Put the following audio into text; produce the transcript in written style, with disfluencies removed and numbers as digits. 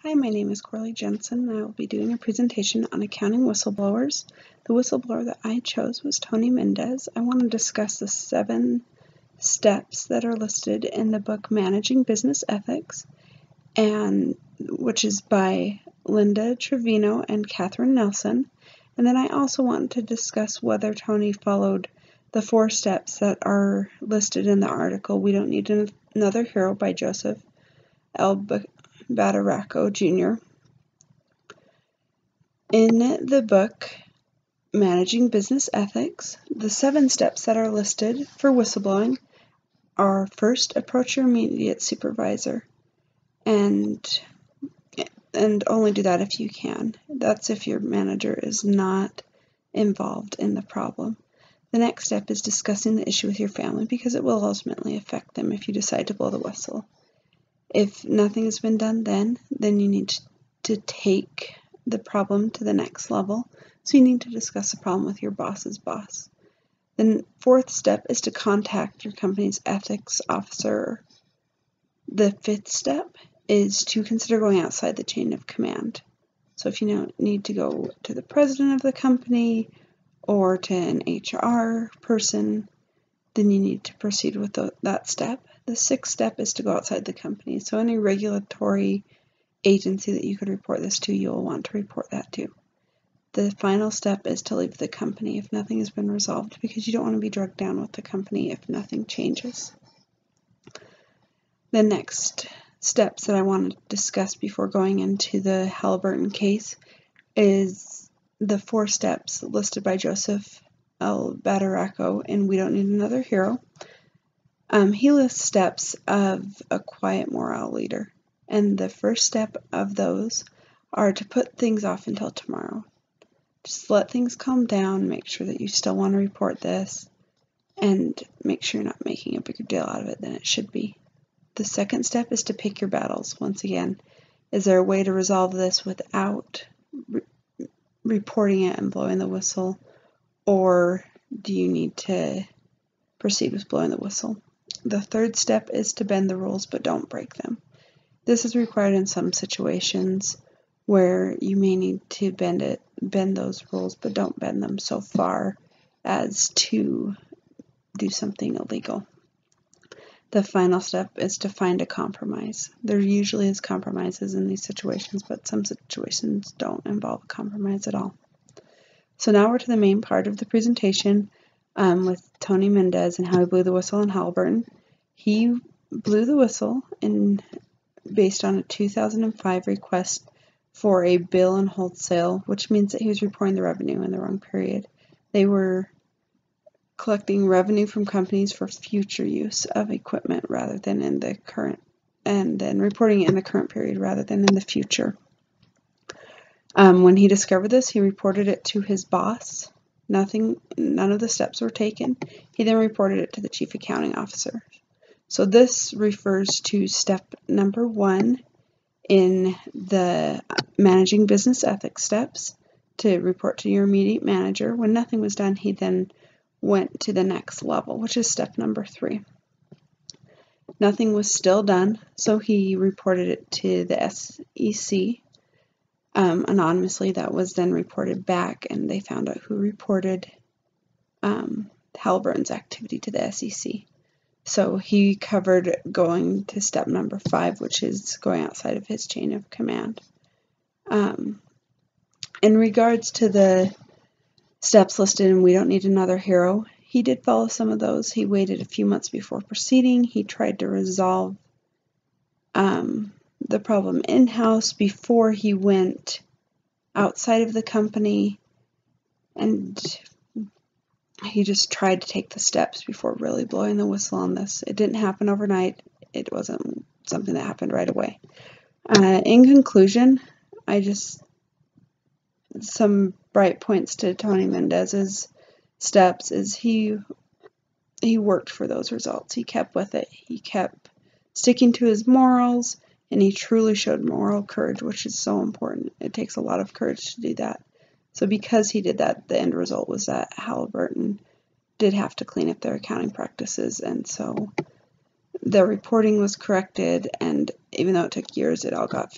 Hi, my name is Coralie Jensen, and I will be doing a presentation on accounting whistleblowers. The whistleblower that I chose was Tony Mendez. I want to discuss the 7 steps that are listed in the book Managing Business Ethics, which is by Linda Trevino and Catherine Nelson. And then I also want to discuss whether Tony followed the 4 steps that are listed in the article We Don't Need Another Hero by Joseph L. Badaracco Jr. In the book Managing Business Ethics, the 7 steps that are listed for whistleblowing are: first, approach your immediate supervisor, and only do that if you can. That's if your manager is not involved in the problem. The next step is discussing the issue with your family, because it will ultimately affect them if you decide to blow the whistle. If nothing has been done then you need to take the problem to the next level. So you need to discuss the problem with your boss's boss. The 4th step is to contact your company's ethics officer. The 5th step is to consider going outside the chain of command. So if you need to go to the president of the company or to an HR person, then you need to proceed with that step. The 6th step is to go outside the company. So any regulatory agency that you could report this to, you'll want to report that to. The final step is to leave the company if nothing has been resolved, because you don't want to be drugged down with the company if nothing changes. The next steps that I want to discuss before going into the Halliburton case is the 4 steps listed by Joseph L. Badaracco in We Don't Need Another Hero. He lists steps of a quiet morale leader, and the first step of those are to put things off until tomorrow. Just let things calm down, make sure that you still want to report this, and make sure you're not making a bigger deal out of it than it should be. The 2nd step is to pick your battles. Once again, is there a way to resolve this without reporting it and blowing the whistle, or do you need to proceed with blowing the whistle? The 3rd step is to bend the rules but don't break them. This is required in some situations where you may need to bend those rules, but don't bend them so far as to do something illegal. The final step is to find a compromise. There usually is compromises in these situations, but some situations don't involve a compromise at all. So now we're to the main part of the presentation with Tony Mendez and how he blew the whistle in Halliburton. He blew the whistle based on a 2005 request for a bill and hold sale, which means that he was reporting the revenue in the wrong period. They were collecting revenue from companies for future use of equipment rather than in the current, and then reporting it in the current period rather than in the future. When he discovered this, he reported it to his boss. None of the steps were taken. He then reported it to the chief accounting officer. So this refers to step number 1 in the Managing Business Ethics steps, to report to your immediate manager. When nothing was done, he then went to the next level, which is step number 3. Nothing was still done, so he reported it to the SEC anonymously. That was then reported back, and they found out who reported Halliburton's activity to the SEC. So he covered going to step number 5, which is going outside of his chain of command. In regards to the steps listed in We Don't Need Another Hero, he did follow some of those. He waited a few months before proceeding. He tried to resolve the problem in-house before he went outside of the company, and he just tried to take the steps before really blowing the whistle on this. It didn't happen overnight. It wasn't something that happened right away. In conclusion, some bright points to Tony Mendez's steps is he worked for those results. He kept with it. He kept sticking to his morals, and he truly showed moral courage, which is so important. It takes a lot of courage to do that. So because he did that, the end result was that Halliburton did have to clean up their accounting practices, and so the reporting was corrected, and even though it took years, it all got